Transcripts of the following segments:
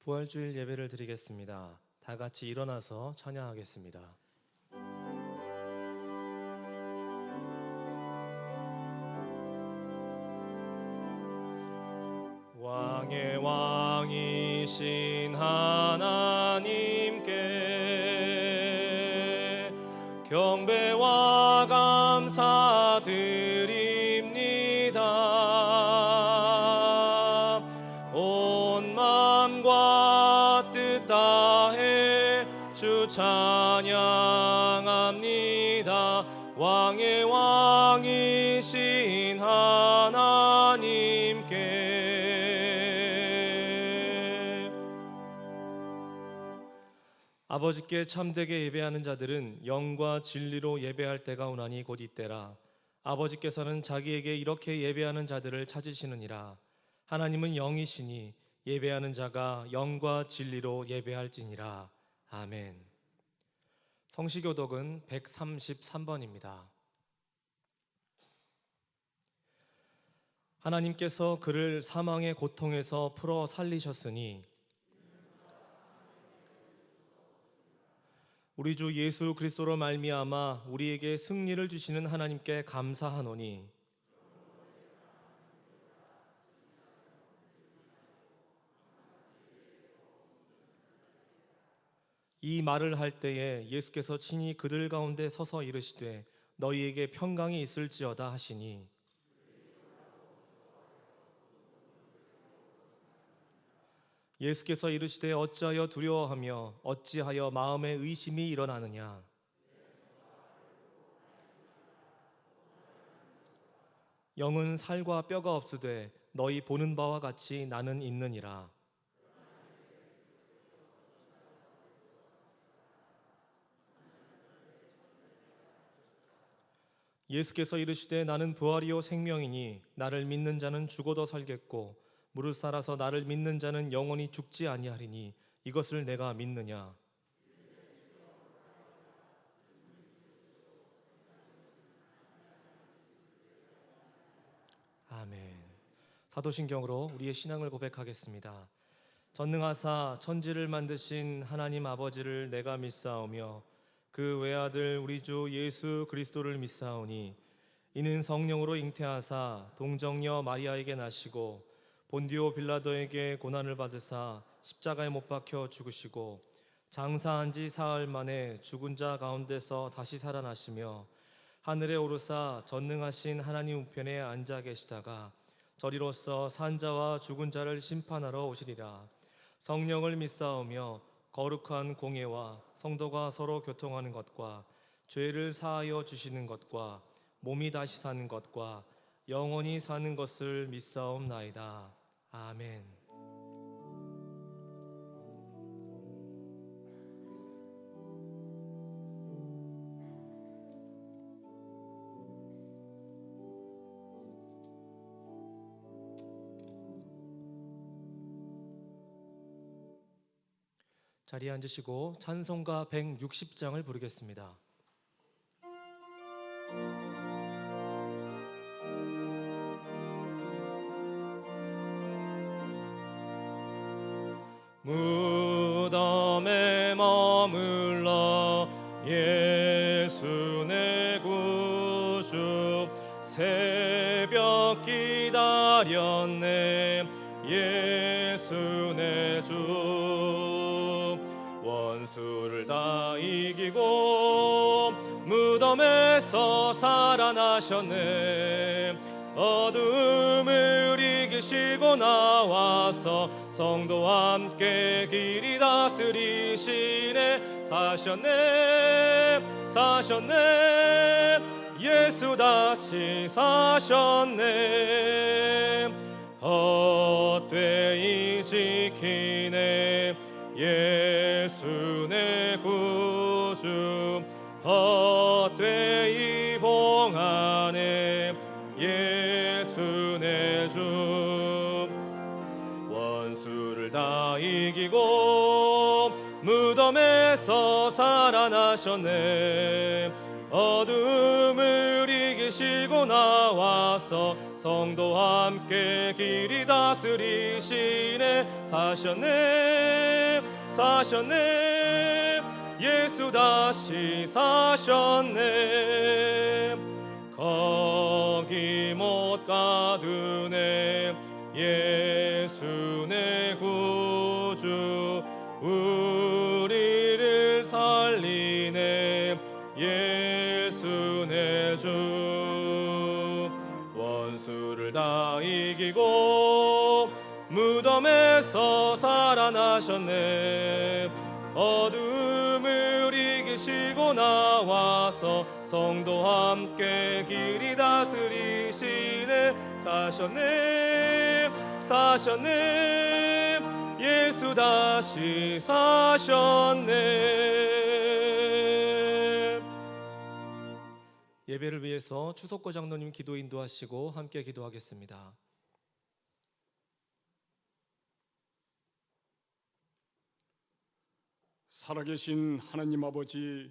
부활주일 예배를 드리겠습니다. 다 같이 일어나서 찬양하겠습니다. 왕의 왕이신 하나님께 경배와 감사드립니다. 온 마음과 뜻 다해 주 찬양합니다. 왕의 왕이신 하나님께. 아버지께 참되게 예배하는 자들은 영과 진리로 예배할 때가 오나니 곧 이때라. 아버지께서는 자기에게 이렇게 예배하는 자들을 찾으시느니라. 하나님은 영이시니 예배하는 자가 영과 진리로 예배할지니라. 아멘. 성시교독은 133번입니다. 하나님께서 그를 사망의 고통에서 풀어 살리셨으니 우리 주 예수 그리스도로 말미암아 우리에게 승리를 주시는 하나님께 감사하노니 이 말을 할 때에 예수께서 친히 그들 가운데 서서 이르시되 너희에게 평강이 있을지어다 하시니 예수께서 이르시되 어찌하여 두려워하며 어찌하여 마음에 의심이 일어나느냐. 영은 살과 뼈가 없으되 너희 보는 바와 같이 나는 있느니라. 예수께서 이르시되 나는 부활이요 생명이니 나를 믿는 자는 죽어도 살겠고 무릇 살아서 나를 믿는 자는 영원히 죽지 아니하리니 이것을 내가 믿느냐. 아멘. 사도신경으로 우리의 신앙을 고백하겠습니다. 전능하사 천지를 만드신 하나님 아버지를 내가 믿사오며 그 외아들 우리 주 예수 그리스도를 믿사오니 이는 성령으로 잉태하사 동정녀 마리아에게 나시고 본디오 빌라도에게 고난을 받으사 십자가에 못 박혀 죽으시고 장사한 지 사흘 만에 죽은 자 가운데서 다시 살아나시며 하늘에 오르사 전능하신 하나님 우편에 앉아 계시다가 저리로서 산 자와 죽은 자를 심판하러 오시리라. 성령을 믿사오며 거룩한 공예와 성도가 서로 교통하는 것과 죄를 사하여 주시는 것과 몸이 다시 사는 것과 영원히 사는 것을 믿사옵나이다. 아멘. 자리에 앉으시고 찬송가 160장을 부르겠습니다. 무덤에 머물러 예수 내 구주 새벽 기다렸네 예수 내 주 원수를 다 이기고 무덤에서 살아나셨네 어둠을 이기시고 나와서 성도와 함께 길이 다스리시네 사셨네 사셨네 예수 다시 사셨네 헛되이 지키네 예수 내 구주 헛되이 봉하네 예수 내 주 원수를 다 이기고 무덤에서 살아나셨네 어둠을 이기 이기시고 나와서 성도와 함께 길이 다스리시네. 사셨네 사셨네 예수 다시 사셨네. 거기 못 가두네 예수 내 구주. 우리를 살리네 예수 내 주. 원수를 다 이기고 무덤에서 살아나셨네. 어둠을 이기시고 나와서 성도와 함께 길이 다스리시네. 사셨네 사셨네 예수 다시 사셨네. 예배를 위해서 추석고 장로님 기도 인도하시고 함께 기도하겠습니다. 살아계신 하나님 아버지,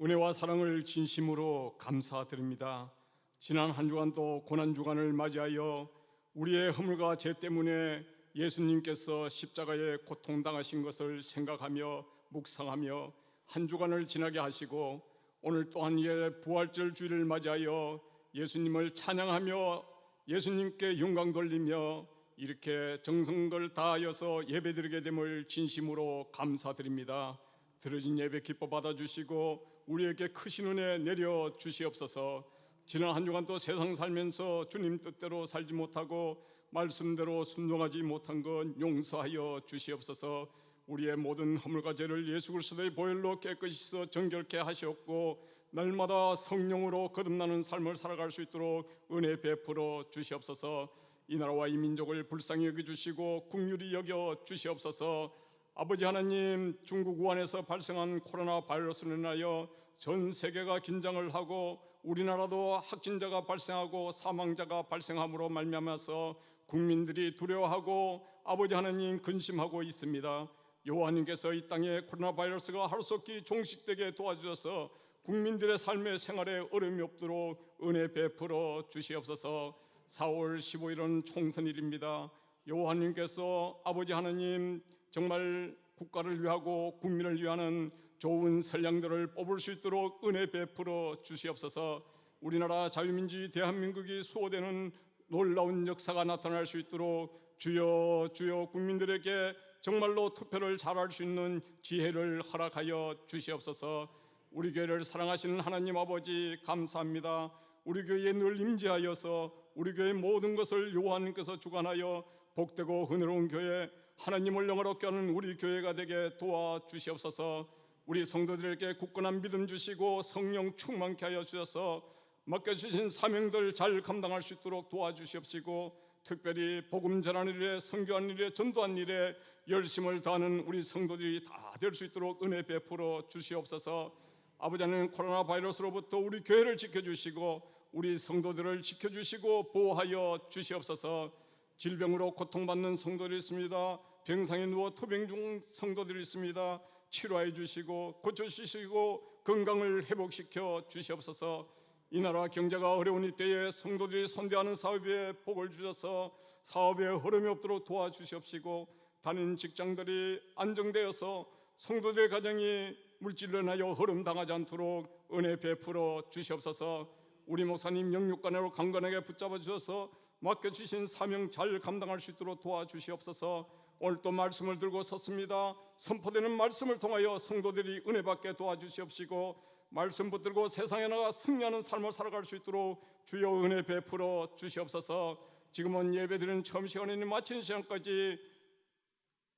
은혜와 사랑을 진심으로 감사드립니다. 지난 한 주간도 고난주간을 맞이하여 우리의 허물과 죄 때문에 예수님께서 십자가에 고통당하신 것을 생각하며 묵상하며 한 주간을 지나게 하시고, 오늘 또한 이에 부활절 주일을 맞이하여 예수님을 찬양하며 예수님께 영광 돌리며 이렇게 정성을 다하여서 예배드리게 됨을 진심으로 감사드립니다. 드려진 예배 기뻐 받아주시고 우리에게 크신 은혜 내려 주시옵소서. 지난 한 주간 또 세상 살면서 주님 뜻대로 살지 못하고 말씀대로 순종하지 못한 것 용서하여 주시옵소서. 우리의 모든 허물과 죄를 예수 그리스도의 보혈로 깨끗이 씻어 정결케 하시옵고, 날마다 성령으로 거듭나는 삶을 살아갈 수 있도록 은혜 베풀어 주시옵소서. 이 나라와 이 민족을 불쌍히 여겨주시고 긍휼히 여겨 주시옵소서. 아버지 하나님, 중국 우한에서 발생한 코로나 바이러스로 인하여 전 세계가 긴장을 하고 우리나라도 확진자가 발생하고 사망자가 발생함으로 말미암아서 국민들이 두려워하고 아버지 하나님 근심하고 있습니다. 여호와님께서 이 땅에 코로나 바이러스가 하루속히 종식되게 도와주셔서 국민들의 삶의 생활에 어려움이 없도록 은혜 베풀어 주시옵소서. 4월 15일은 총선일입니다. 여호와님께서 아버지 하나님 정말 국가를 위하고 국민을 위하는 좋은 선량들을 뽑을 수 있도록 은혜 베풀어 주시옵소서. 우리나라 자유민주주의 대한민국이 수호되는 놀라운 역사가 나타날 수 있도록 주여 주여 국민들에게 정말로 투표를 잘할 수 있는 지혜를 허락하여 주시옵소서. 우리 교회를 사랑하시는 하나님 아버지 감사합니다. 우리 교회에 늘 임재하여서 우리 교회의 모든 것을 여호와님께서 주관하여 복되고 은혜로운 교회, 하나님을 영화롭게 하는 우리 교회가 되게 도와주시옵소서. 우리 성도들에게 굳건한 믿음 주시고 성령 충만케 하여 주셔서 맡겨주신 사명들 잘 감당할 수 있도록 도와주시옵시고, 특별히 복음 전하는 일에, 선교하는 일에, 전도하는 일에 열심을 다하는 우리 성도들이 다 될 수 있도록 은혜 베풀어 주시옵소서. 아버지 하나님, 코로나 바이러스로부터 우리 교회를 지켜주시고 우리 성도들을 지켜주시고 보호하여 주시옵소서. 질병으로 고통받는 성도들이 있습니다. 병상에 누워 투병 중 성도들이 있습니다. 치료해 주시고 고쳐주시고 건강을 회복시켜 주시옵소서. 이 나라 경제가 어려운 이때에 성도들이 선대하는 사업에 복을 주셔서 사업에 흐름이 없도록 도와주시옵시고, 다니는 직장들이 안정되어서 성도들의 가정이 물질로 인하여 흐름당하지 않도록 은혜 베풀어 주시옵소서. 우리 목사님 영육간으로 강건하게 붙잡아 주셔서 맡겨주신 사명 잘 감당할 수 있도록 도와주시옵소서. 오늘 또 말씀을 들고 섰습니다. 선포되는 말씀을 통하여 성도들이 은혜 받게 도와주시옵시고, 말씀 붙들고 세상에 나가 승리하는 삶을 살아갈 수 있도록 주여 은혜 베풀어 주시옵소서. 지금은 예배드리는 처음 시간에 마치는 시간까지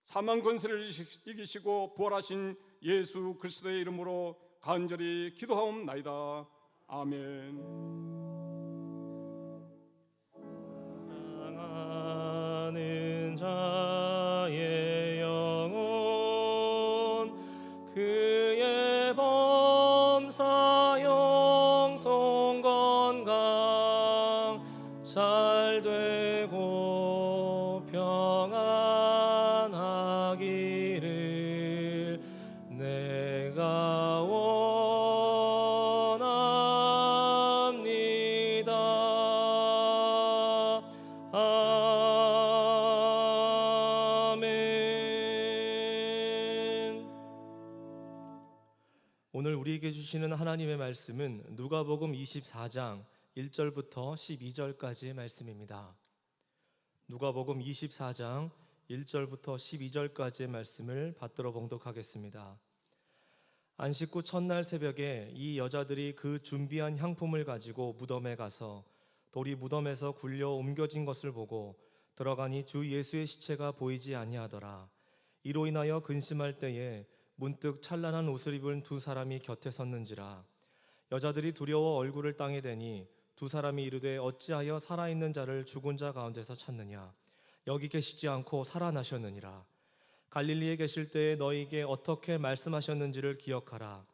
사망 권세를 이기시고 부활하신 예수 그리스도의 이름으로 간절히 기도하옵나이다. 아멘. 사랑하는 자의 영혼, 그의 범사 영통 건강 잘 되고 평안하기를 내가 원합니다. 오늘 우리에게 주시는 하나님의 말씀은 누가복음 24장 1절부터 12절까지의 말씀입니다. 누가복음 24장 1절부터 12절까지의 말씀을 받들어 봉독하겠습니다. 안식 후 첫날 새벽에 이 여자들이 그 준비한 향품을 가지고 무덤에 가서 돌이 무덤에서 굴려 옮겨진 것을 보고 들어가니 주 예수의 시체가 보이지 아니하더라. 이로 인하여 근심할 때에 문득 찬란한 옷을 입은 두 사람이 곁에 섰는지라. 여자들이 두려워 얼굴을 땅에 대니 두 사람이 이르되 어찌하여 살아있는 자를 죽은 자 가운데서 찾느냐. 여기 계시지 않고 살아나셨느니라. 갈릴리에 계실 때에 너희에게 어떻게 말씀하셨는지를 기억하라.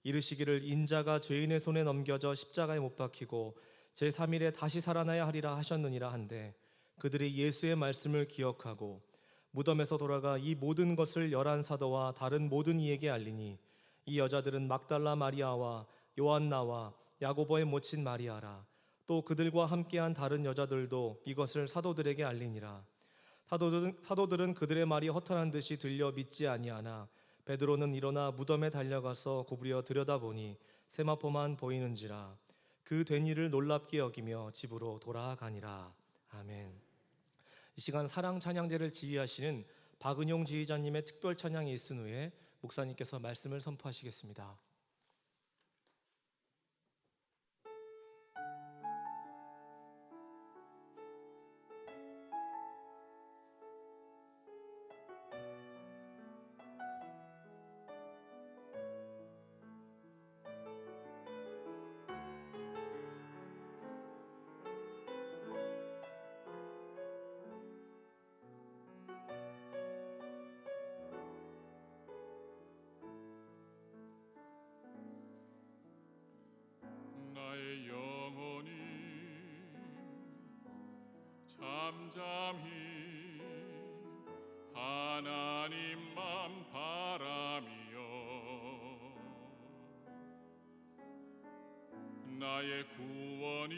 이르시기를 인자가 죄인의 손에 넘겨져 십자가에 못 박히고 제3일에 다시 살아나야 하리라 하셨느니라 한데 그들이 예수의 말씀을 기억하고 무덤에서 돌아가 이 모든 것을 11 사도와 다른 모든 이에게 알리니 이 여자들은 막달라 마리아와 요한나와 야고보의 모친 마리아라. 또 그들과 함께한 다른 여자들도 이것을 사도들에게 알리니라. 사도들은 그들의 말이 허탄한 듯이 들려 믿지 아니하나 베드로는 일어나 무덤에 달려가서 구부려 들여다보니 세마포만 보이는지라. 그 된 일을 놀랍게 여기며 집으로 돌아가니라. 아멘. 이 시간 사랑 찬양제를 지휘하시는 박은용 지휘자님의 특별 찬양이 있은 후에 목사님께서 말씀을 선포하시겠습니다. 나의 영혼이 잠잠히 하나님만 바라며 나의 구원이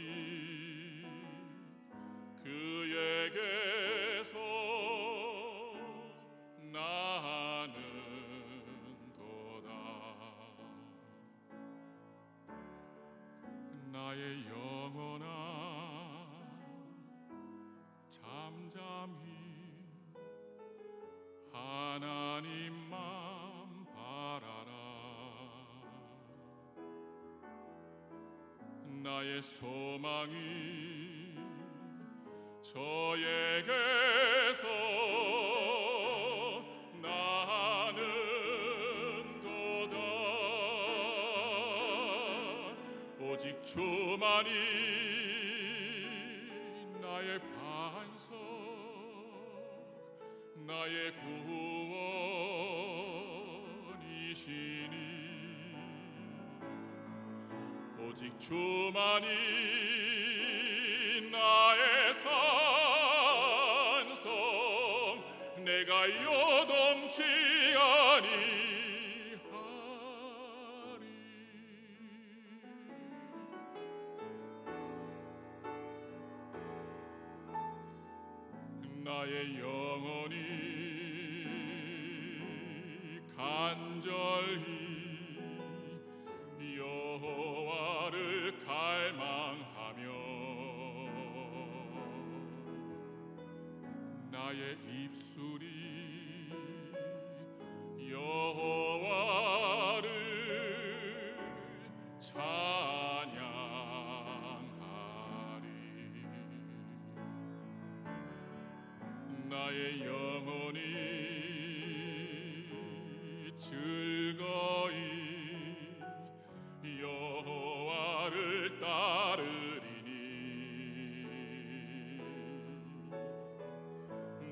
그에게서 나는도다. 나의 영혼아 잠잠히 하나님만 바라라. 나의 소망이 저에게서 나는도다. 오직 주만이 나의 반석 나의 구원이시니 오직 주만이 나의 산성 내가 요동치 아니하리. 나의 영혼이 간절히 여호와를 갈망하며 나의 입술이 여호와를 찬양하리. 나의 영혼이 즐거이 여호와를 따르리니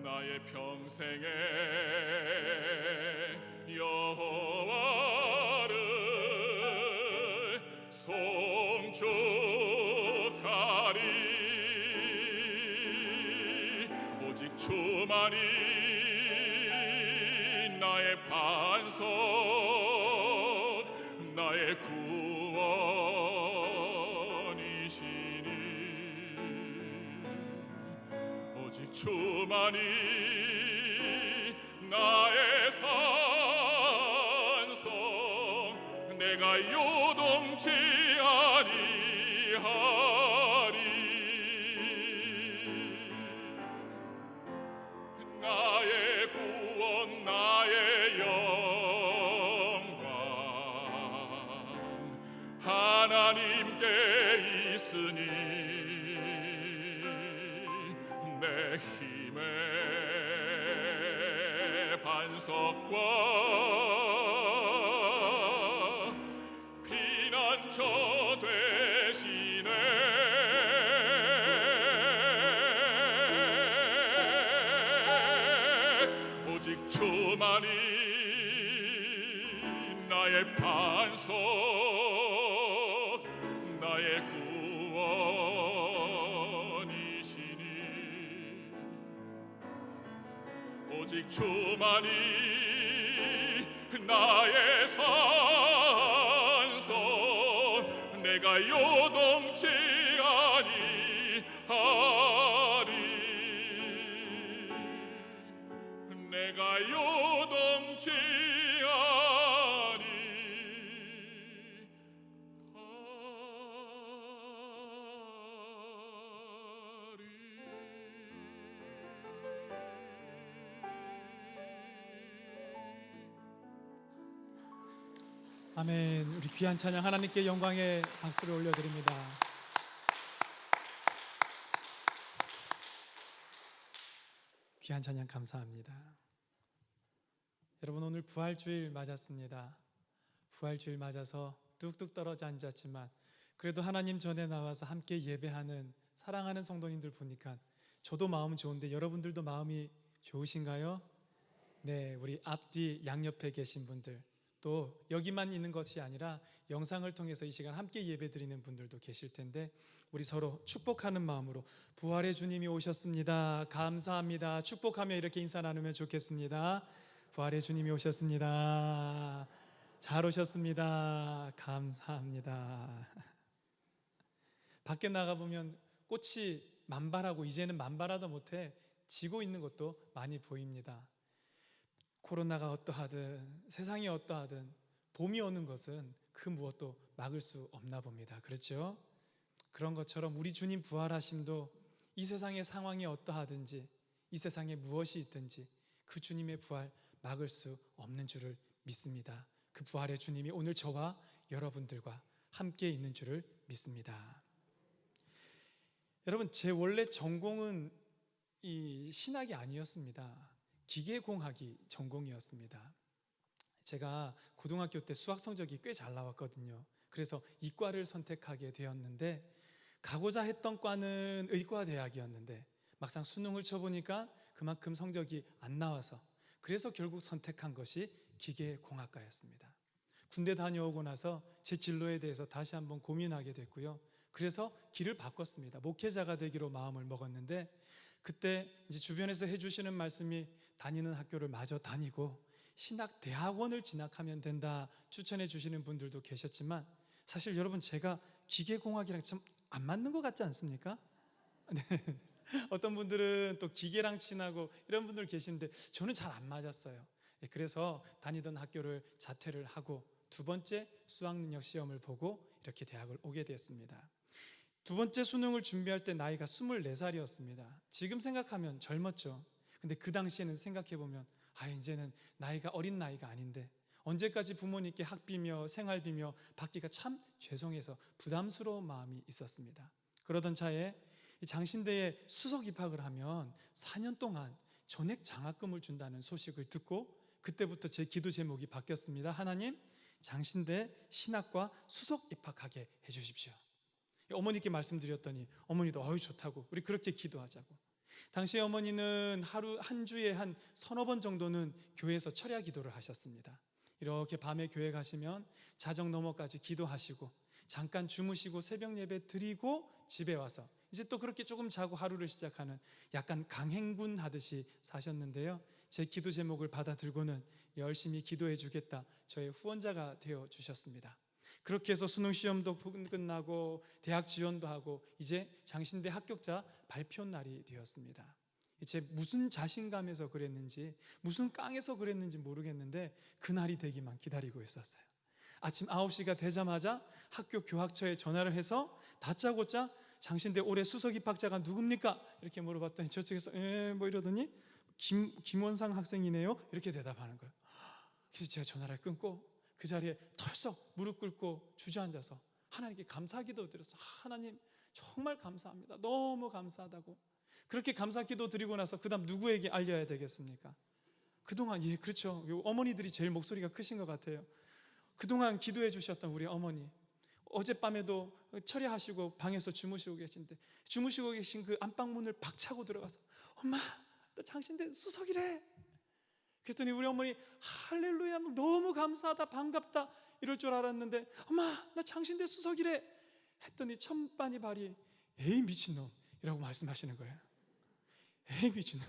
나의 평생에 여호와를 송축하리. 오직 주만이 나의 반석 나의 구원이시니 오직 주만이 나의 산성 내가 내가 요동치 아니하리. 나의 구원 나의 영광 하나님께 있으니 내 힘의 반석과 피난처 되시네. 오직 주만이 나의 반석 나의 구원이시니 오직 주만이 나의 산성 내가 요동치 아니하리. 내가 요동치 아멘. 우리 귀한 찬양 하나님께 영광의 박수를 올려드립니다. 귀한 찬양 감사합니다. 여러분, 오늘 부활주일 맞았습니다. 부활주일 맞아서 뚝뚝 떨어져 앉았지만 그래도 하나님 전에 나와서 함께 예배하는 사랑하는 성도님들 보니까 저도 마음 좋은데 여러분들도 마음이 좋으신가요? 네, 우리 앞뒤 양옆에 계신 분들, 또 여기만 있는 것이 아니라 영상을 통해서 이 시간 함께 예배드리는 분들도 계실 텐데 우리 서로 축복하는 마음으로 부활의 주님이 오셨습니다. 감사합니다. 축복하며 이렇게 인사 나누면 좋겠습니다. 부활의 주님이 오셨습니다. 잘 오셨습니다. 감사합니다. 밖에 나가보면 꽃이 만발하고 이제는 만발하다 못해 지고 있는 것도 많이 보입니다. 코로나가 어떠하든 세상이 어떠하든 봄이 오는 것은 그 무엇도 막을 수 없나 봅니다. 그렇죠? 그런 것처럼 우리 주님 부활하심도 이 세상의 상황이 어떠하든지 이 세상에 무엇이 있든지 그 주님의 부활 막을 수 없는 줄을 믿습니다. 그 부활의 주님이 오늘 저와 여러분들과 함께 있는 줄을 믿습니다. 여러분, 제 원래 전공은 이 신학이 아니었습니다. 기계공학이 전공이었습니다. 제가 고등학교 때 수학 성적이 꽤 잘 나왔거든요. 그래서 이과를 선택하게 되었는데 가고자 했던 과는 의과대학이었는데 막상 수능을 쳐보니까 그만큼 성적이 안 나와서 그래서 결국 선택한 것이 기계공학과였습니다. 군대 다녀오고 나서 제 진로에 대해서 다시 한번 고민하게 됐고요. 그래서 길을 바꿨습니다. 목회자가 되기로 마음을 먹었는데 그때 이제 주변에서 해주시는 말씀이 다니는 학교를 마저 다니고 신학대학원을 진학하면 된다 추천해 주시는 분들도 계셨지만 사실 여러분 제가 기계공학이랑 좀 안 맞는 것 같지 않습니까? 네. 어떤 분들은 또 기계랑 친하고 이런 분들 계시는데 저는 잘 안 맞았어요. 그래서 다니던 학교를 자퇴를 하고 두 번째 수학능력 시험을 보고 이렇게 대학을 오게 됐습니다. 두 번째 수능을 준비할 때 나이가 24살이었습니다. 지금 생각하면 젊었죠. 근데 그 당시에는 생각해보면 이제는 나이가 어린 나이가 아닌데 언제까지 부모님께 학비며 생활비며 받기가 참 죄송해서 부담스러운 마음이 있었습니다. 그러던 차에 장신대에 수석 입학을 하면 4년 동안 전액 장학금을 준다는 소식을 듣고 그때부터 제 기도 제목이 바뀌었습니다. 하나님, 장신대 신학과 수석 입학하게 해주십시오. 어머니께 말씀드렸더니 어머니도 좋다고 우리 그렇게 기도하자고. 당시 어머니는 하루 한 주에 한 서너 번 정도는 교회에서 철야 기도를 하셨습니다. 이렇게 밤에 교회 가시면 자정 넘어까지 기도하시고 잠깐 주무시고 새벽 예배 드리고 집에 와서 이제 또 그렇게 조금 자고 하루를 시작하는 약간 강행군 하듯이 사셨는데요. 제 기도 제목을 받아들고는 열심히 기도해 주겠다 저의 후원자가 되어 주셨습니다. 그렇게 해서 수능 시험도 끝나고 대학 지원도 하고 이제 장신대 합격자 발표 날이 되었습니다. 제 무슨 자신감에서 그랬는지 무슨 깡에서 그랬는지 모르겠는데 그날이 되기만 기다리고 있었어요. 아침 9시가 되자마자 학교 교학처에 전화를 해서 다짜고짜 장신대 올해 수석 입학자가 누굽니까? 이렇게 물어봤더니 저쪽에서 뭐 이러더니 김원상 학생이네요. 이렇게 대답하는 거예요. 그래서 제가 전화를 끊고 그 자리에 털썩 무릎 꿇고 주저앉아서 하나님께 감사기도 드렸어요. 하나님 정말 감사합니다. 너무 감사하다고. 그렇게 감사기도 드리고 나서 그 다음 누구에게 알려야 되겠습니까? 그동안 그렇죠. 어머니들이 제일 목소리가 크신 것 같아요. 그동안 기도해 주셨던 우리 어머니, 어젯밤에도 처리하시고 방에서 주무시고 계신데 주무시고 계신 그 안방문을 박차고 들어가서 엄마 나 장신대 수석이래. 그랬더니 우리 어머니 할렐루야 너무 감사하다 반갑다 이럴 줄 알았는데 엄마 나 장신대 수석이래 했더니 천반이 발이 에이 미친놈이라고 말씀하시는 거예요. 에이 미친놈.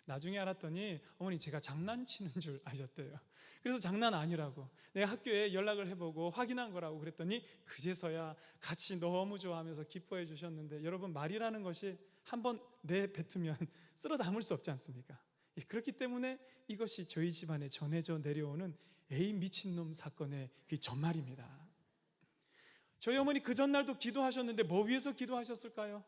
나중에 알았더니 어머니 제가 장난치는 줄 아셨대요. 그래서 장난 아니라고 내가 학교에 연락을 해보고 확인한 거라고 그랬더니 그제서야 같이 너무 좋아하면서 기뻐해 주셨는데 여러분 말이라는 것이 한번 내뱉으면 쓸어 담을 수 없지 않습니까? 그렇기 때문에 이것이 저희 집안에 전해져 내려오는 에이 미친놈 사건의 그 전말입니다. 저희 어머니 그 전날도 기도하셨는데 뭐 위해서 기도하셨을까요?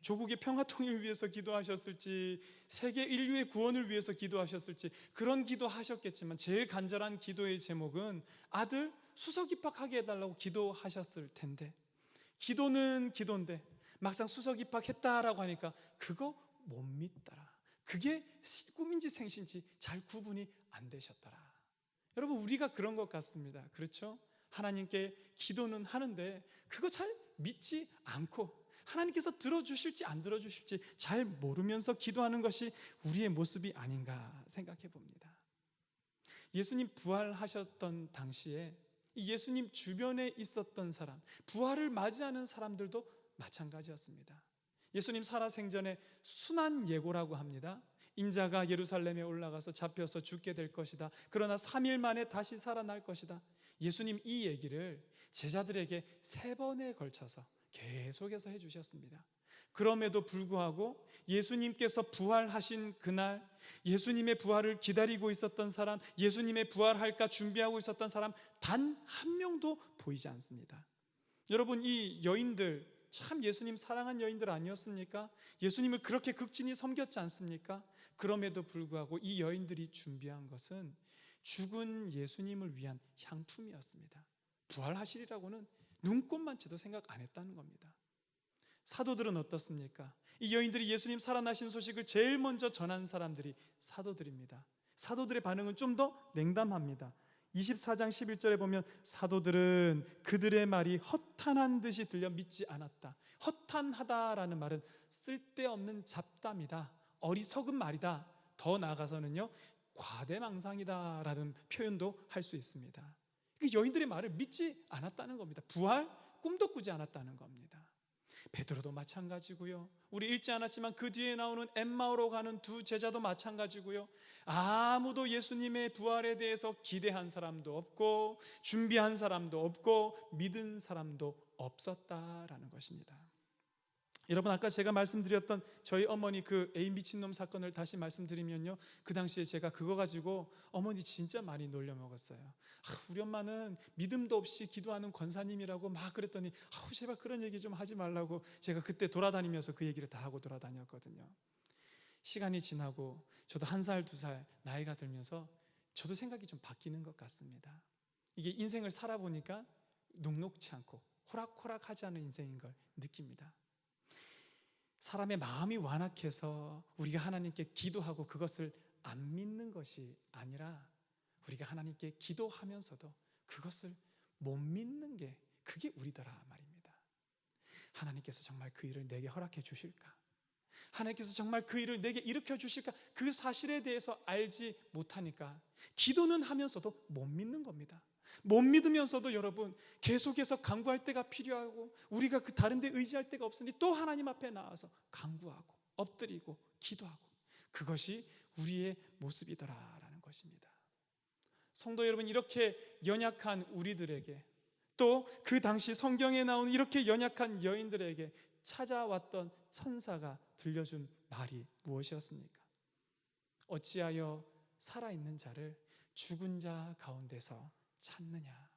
조국의 평화 통일을 위해서 기도하셨을지 세계 인류의 구원을 위해서 기도하셨을지 그런 기도하셨겠지만 제일 간절한 기도의 제목은 아들 수석 입학하게 해달라고 기도하셨을 텐데 기도는 기도인데 막상 수석 입학했다라고 하니까 그거 못 믿더라. 그게 꿈인지 생신지 잘 구분이 안 되셨더라. 여러분 우리가 그런 것 같습니다. 그렇죠? 하나님께 기도는 하는데 그거 잘 믿지 않고 하나님께서 들어주실지 안 들어주실지 잘 모르면서 기도하는 것이 우리의 모습이 아닌가 생각해 봅니다. 예수님 부활하셨던 당시에 이 예수님 주변에 있었던 사람, 부활을 맞이하는 사람들도 마찬가지였습니다. 예수님 살아생전에 순한 예고라고 합니다. 인자가 예루살렘에 올라가서 잡혀서 죽게 될 것이다. 그러나 3일 만에 다시 살아날 것이다. 예수님 이 얘기를 제자들에게 3번에 걸쳐서 계속해서 해주셨습니다. 그럼에도 불구하고 예수님께서 부활하신 그날 예수님의 부활을 기다리고 있었던 사람, 예수님의 부활할까 준비하고 있었던 사람 단 한 명도 보이지 않습니다. 여러분 이 여인들 참 예수님 사랑한 여인들 아니었습니까? 예수님을 그렇게 극진히 섬겼지 않습니까? 그럼에도 불구하고 이 여인들이 준비한 것은 죽은 예수님을 위한 향품이었습니다. 부활하시리라고는 눈꼽만치도 생각 안 했다는 겁니다. 사도들은 어떻습니까? 이 여인들이 예수님 살아나신 소식을 제일 먼저 전한 사람들이 사도들입니다. 사도들의 반응은 좀 더 냉담합니다. 24장 11절에 보면 사도들은 그들의 말이 허탄한 듯이 들려 믿지 않았다. 허탄하다라는 말은 쓸데없는 잡담이다, 어리석은 말이다, 더 나아가서는요 과대망상이다라는 표현도 할 수 있습니다. 여인들의 말을 믿지 않았다는 겁니다. 부활 꿈도 꾸지 않았다는 겁니다. 베드로도 마찬가지고요. 우리 읽지 않았지만 그 뒤에 나오는 엠마오로 가는 두 제자도 마찬가지고요. 아무도 예수님의 부활에 대해서 기대한 사람도 없고 준비한 사람도 없고 믿은 사람도 없었다라는 것입니다. 여러분 아까 제가 말씀드렸던 저희 어머니 그 에이 미친놈 사건을 다시 말씀드리면요, 그 당시에 제가 그거 가지고 어머니 진짜 많이 놀려먹었어요. 우리 엄마는 믿음도 없이 기도하는 권사님이라고 막 그랬더니 제발 그런 얘기 좀 하지 말라고 제가 그때 돌아다니면서 그 얘기를 다 하고 돌아다녔거든요. 시간이 지나고 저도 1살 2살 나이가 들면서 저도 생각이 좀 바뀌는 것 같습니다. 이게 인생을 살아보니까 녹록치 않고 호락호락하지 않은 인생인 걸 느낍니다. 사람의 마음이 완악해서 우리가 하나님께 기도하고 그것을 안 믿는 것이 아니라 우리가 하나님께 기도하면서도 그것을 못 믿는 게 그게 우리더라 말입니다. 하나님께서 정말 그 일을 내게 허락해 주실까? 하나님께서 정말 그 일을 내게 일으켜 주실까? 그 사실에 대해서 알지 못하니까 기도는 하면서도 못 믿는 겁니다. 못 믿으면서도 여러분 계속해서 간구할 때가 필요하고 우리가 그 다른 데 의지할 데가 없으니 또 하나님 앞에 나와서 간구하고 엎드리고 기도하고 그것이 우리의 모습이더라라는 것입니다. 성도 여러분, 이렇게 연약한 우리들에게 또 그 당시 성경에 나온 이렇게 연약한 여인들에게 찾아왔던 천사가 들려준 말이 무엇이었습니까? 어찌하여 살아있는 자를 죽은 자 가운데서 찾느냐?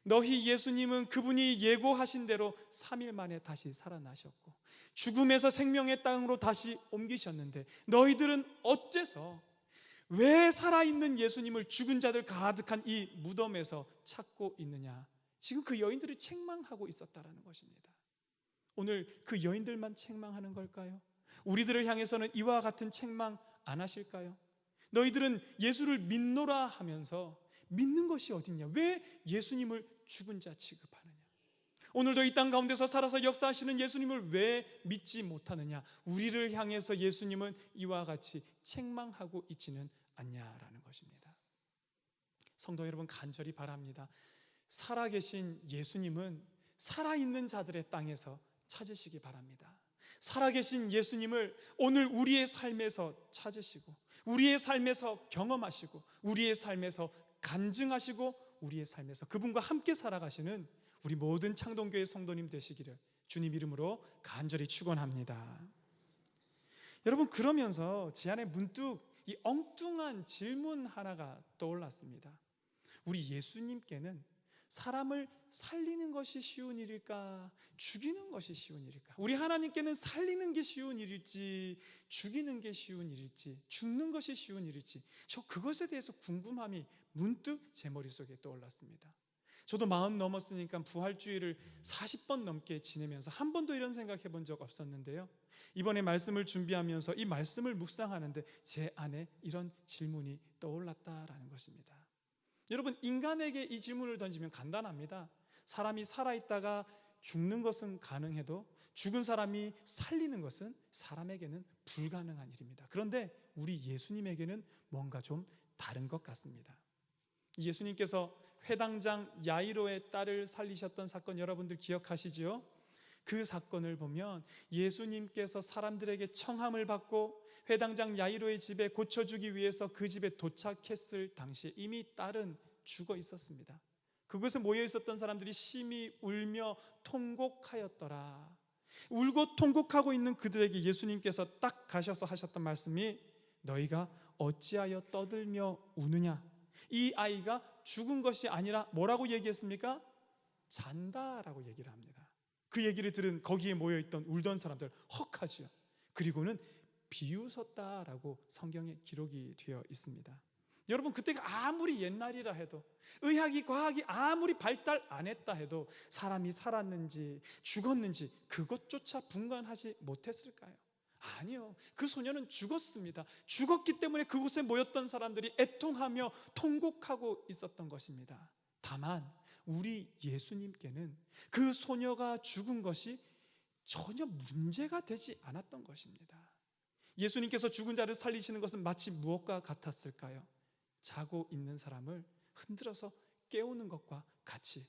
너희 예수님은 그분이 예고하신 대로 3일 만에 다시 살아나셨고 죽음에서 생명의 땅으로 다시 옮기셨는데 너희들은 어째서 왜 살아있는 예수님을 죽은 자들 가득한 이 무덤에서 찾고 있느냐? 지금 그 여인들이 책망하고 있었다라는 것입니다. 오늘 그 여인들만 책망하는 걸까요? 우리들을 향해서는 이와 같은 책망 안 하실까요? 너희들은 예수를 믿노라 하면서 믿는 것이 어딨냐? 왜 예수님을 죽은 자 취급하느냐? 오늘도 이 땅 가운데서 살아서 역사하시는 예수님을 왜 믿지 못하느냐? 우리를 향해서 예수님은 이와 같이 책망하고 있지는 않냐라는 것입니다. 성도 여러분, 간절히 바랍니다. 살아계신 예수님은 살아있는 자들의 땅에서 찾으시기 바랍니다. 살아계신 예수님을 오늘 우리의 삶에서 찾으시고 우리의 삶에서 경험하시고 우리의 삶에서 간증하시고 우리의 삶에서 그분과 함께 살아가시는 우리 모든 창동교회 성도님 되시기를 주님 이름으로 간절히 축원합니다. 여러분, 그러면서 제 안에 문득 이 엉뚱한 질문 하나가 떠올랐습니다. 우리 예수님께는 사람을 살리는 것이 쉬운 일일까? 죽이는 것이 쉬운 일일까? 우리 하나님께는 살리는 게 쉬운 일일지, 죽이는 게 쉬운 일일지, 죽는 것이 쉬운 일일지, 저 그것에 대해서 궁금함이 문득 제 머릿속에 떠올랐습니다. 저도 40 넘었으니까 부활주의를 40번 넘게 지내면서 한 번도 이런 생각해 본 적 없었는데요, 이번에 말씀을 준비하면서 이 말씀을 묵상하는데 제 안에 이런 질문이 떠올랐다라는 것입니다. 여러분, 인간에게 이 질문을 던지면 간단합니다. 사람이 살아있다가 죽는 것은 가능해도 죽은 사람이 살리는 것은 사람에게는 불가능한 일입니다. 그런데 우리 예수님에게는 뭔가 좀 다른 것 같습니다. 예수님께서 회당장 야이로의 딸을 살리셨던 사건 여러분들 기억하시죠? 그 사건을 보면 예수님께서 사람들에게 청함을 받고 회당장 야이로의 집에 고쳐주기 위해서 그 집에 도착했을 당시에 이미 딸은 죽어 있었습니다. 그곳에 모여 있었던 사람들이 심히 울며 통곡하였더라. 울고 통곡하고 있는 그들에게 예수님께서 딱 가셔서 하셨던 말씀이 너희가 어찌하여 떠들며 우느냐? 이 아이가 죽은 것이 아니라 뭐라고 얘기했습니까? 잔다라고 얘기를 합니다. 그 얘기를 들은 거기에 모여있던 울던 사람들 헉하죠. 그리고는 비웃었다라고 성경에 기록이 되어 있습니다. 여러분, 그때가 아무리 옛날이라 해도 의학이 과학이 아무리 발달 안 했다 해도 사람이 살았는지 죽었는지 그것조차 분간하지 못했을까요? 아니요. 그 소녀는 죽었습니다. 죽었기 때문에 그곳에 모였던 사람들이 애통하며 통곡하고 있었던 것입니다. 다만 우리 예수님께는 그 소녀가 죽은 것이 전혀 문제가 되지 않았던 것입니다. 예수님께서 죽은 자를 살리시는 것은 마치 무엇과 같았을까요? 자고 있는 사람을 흔들어서 깨우는 것과 같이,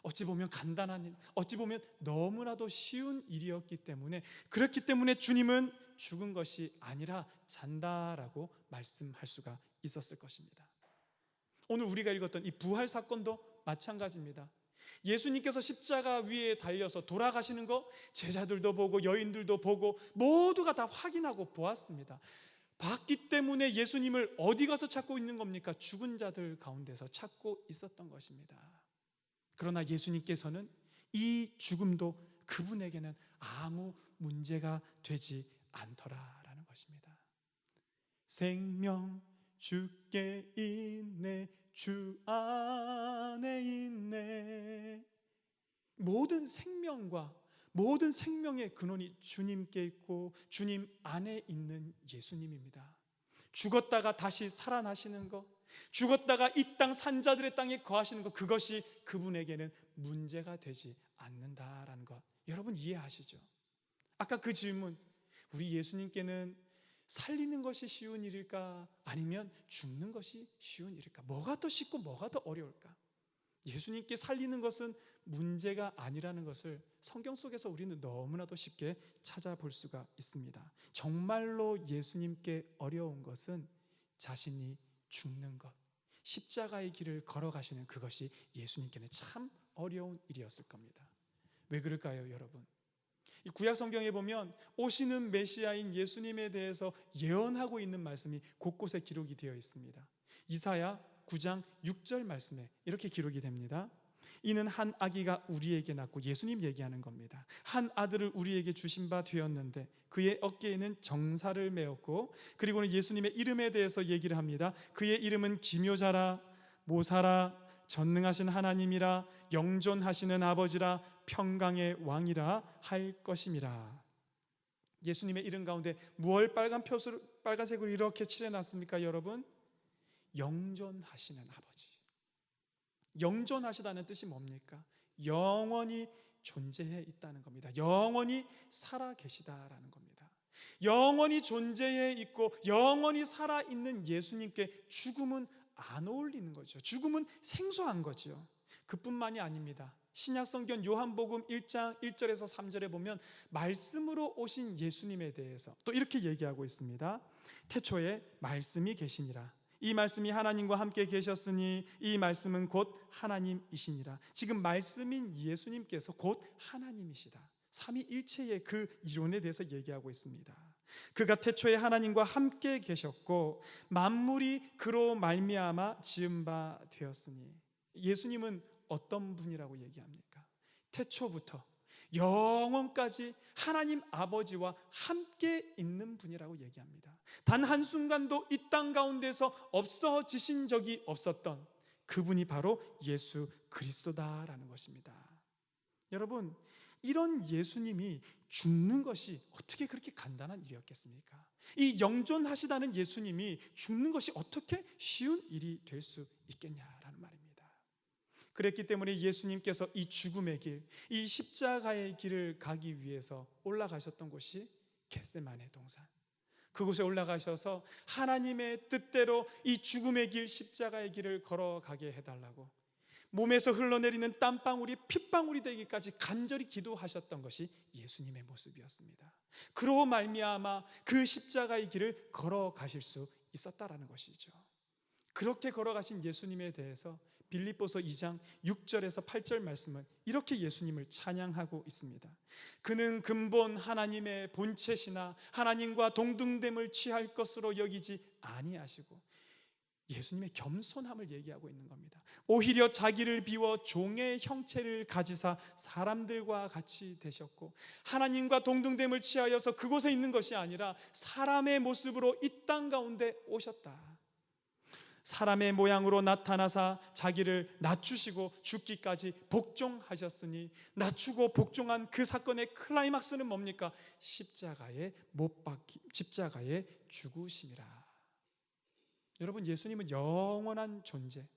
어찌 보면 간단한 일, 어찌 보면 너무나도 쉬운 일이었기 때문에, 그렇기 때문에 주님은 죽은 것이 아니라 잔다라고 말씀할 수가 있었을 것입니다. 오늘 우리가 읽었던 이 부활 사건도 마찬가지입니다. 예수님께서 십자가 위에 달려서 돌아가시는 거 제자들도 보고 여인들도 보고 모두가 다 확인하고 보았습니다. 봤기 때문에 예수님을 어디 가서 찾고 있는 겁니까? 죽은 자들 가운데서 찾고 있었던 것입니다. 그러나 예수님께서는 이 죽음도 그분에게는 아무 문제가 되지 않더라라는 것입니다. 생명 주께 있네, 주 안에 있네. 모든 생명과 모든 생명의 근원이 주님께 있고 주님 안에 있는 예수님입니다. 죽었다가 다시 살아나시는 것, 죽었다가 이 땅 산자들의 땅에 거하시는 것, 그것이 그분에게는 문제가 되지 않는다라는 것, 여러분 이해하시죠? 아까 그 질문, 우리 예수님께는 살리는 것이 쉬운 일일까? 아니면 죽는 것이 쉬운 일일까? 뭐가 더 쉽고 뭐가 더 어려울까? 예수님께 살리는 것은 문제가 아니라는 것을 성경 속에서 우리는 너무나도 쉽게 찾아볼 수가 있습니다. 정말로 예수님께 어려운 것은 자신이 죽는 것, 십자가의 길을 걸어가시는 그것이 예수님께는 참 어려운 일이었을 겁니다. 왜 그럴까요, 여러분? 이 구약 성경에 보면 오시는 메시아인 예수님에 대해서 예언하고 있는 말씀이 곳곳에 기록이 되어 있습니다. 이사야 9장 6절 말씀에 이렇게 기록이 됩니다. 이는 한 아기가 우리에게 낳고, 예수님 얘기하는 겁니다. 한 아들을 우리에게 주신 바 되었는데 그의 어깨에는 정사를 메었고, 그리고는 예수님의 이름에 대해서 얘기를 합니다. 그의 이름은 기묘자라, 모사라, 전능하신 하나님이라, 영존하시는 아버지라, 평강의 왕이라 할 것임이라. 예수님의 이름 가운데 무얼 빨간색으로 이렇게 칠해놨습니까 여러분? 영존하시는 아버지. 영존하시다는 뜻이 뭡니까? 영원히 존재해 있다는 겁니다. 영원히 살아 계시다라는 겁니다. 영원히 존재해 있고 영원히 살아있는 예수님께 죽음은 안 어울리는 거죠. 죽음은 생소한 거죠. 그뿐만이 아닙니다. 신약성경 요한복음 1장 1절에서 3절에 보면 말씀으로 오신 예수님에 대해서 또 이렇게 얘기하고 있습니다. 태초에 말씀이 계시니라. 이 말씀이 하나님과 함께 계셨으니 이 말씀은 곧 하나님이시니라. 지금 말씀인 예수님께서 곧 하나님이시다. 삼위일체의 그 이론에 대해서 얘기하고 있습니다. 그가 태초에 하나님과 함께 계셨고 만물이 그로 말미암아 지은 바 되었으니. 예수님은 어떤 분이라고 얘기합니까? 태초부터 영원까지 하나님 아버지와 함께 있는 분이라고 얘기합니다. 단 한순간도 이 땅 가운데서 없어지신 적이 없었던 그분이 바로 예수 그리스도다라는 것입니다. 여러분, 이런 예수님이 죽는 것이 어떻게 그렇게 간단한 일이었겠습니까? 이 영존하시다는 예수님이 죽는 것이 어떻게 쉬운 일이 될 수 있겠냐라는 말입니다. 그랬기 때문에 예수님께서 이 죽음의 길, 이 십자가의 길을 가기 위해서 올라가셨던 곳이 겟세마네 동산. 그곳에 올라가셔서 하나님의 뜻대로 이 죽음의 길, 십자가의 길을 걸어가게 해달라고 몸에서 흘러내리는 땀방울이 핏방울이 되기까지 간절히 기도하셨던 것이 예수님의 모습이었습니다. 그로 말미암아 그 십자가의 길을 걸어가실 수 있었다라는 것이죠. 그렇게 걸어가신 예수님에 대해서 빌립보서 2장 6절에서 8절 말씀은 이렇게 예수님을 찬양하고 있습니다. 그는 근본 하나님의 본체시나 하나님과 동등됨을 취할 것으로 여기지 아니하시고, 예수님의 겸손함을 얘기하고 있는 겁니다. 오히려 자기를 비워 종의 형체를 가지사 사람들과 같이 되셨고, 하나님과 동등됨을 취하여서 그곳에 있는 것이 아니라 사람의 모습으로 이 땅 가운데 오셨다. 사람의 모양으로 나타나사 자기를 낮추시고 죽기까지 복종하셨으니, 낮추고 복종한 그 사건의 클라이막스는 뭡니까? 십자가에 못 박히, 십자가에 죽으심이라. 여러분, 예수님은 영원한 존재,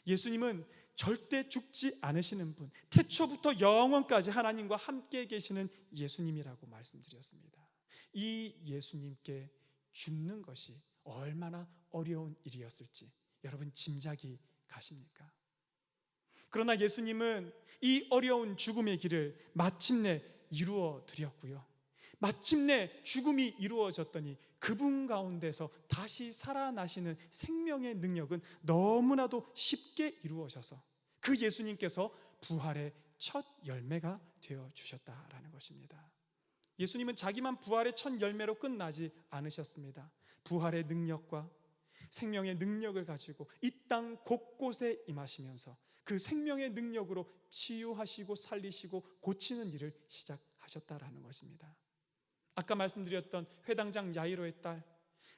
예수님은 절대 죽지 않으시는 분, 태초부터 영원까지 하나님과 함께 계시는 예수님이라고 말씀드렸습니다. 이 예수님께 죽는 것이 얼마나 어려운 일이었을지 여러분 짐작이 가십니까? 그러나 예수님은 이 어려운 죽음의 길을 마침내 이루어 드렸고요. 마침내 죽음이 이루어졌더니 그분 가운데서 다시 살아나시는 생명의 능력은 너무나도 쉽게 이루어져서 그 예수님께서 부활의 첫 열매가 되어 주셨다라는 것입니다. 예수님은 자기만 부활의 첫 열매로 끝나지 않으셨습니다. 부활의 능력과 생명의 능력을 가지고 이 땅 곳곳에 임하시면서 그 생명의 능력으로 치유하시고 살리시고 고치는 일을 시작하셨다라는 것입니다. 아까 말씀드렸던 회당장 야이로의 딸,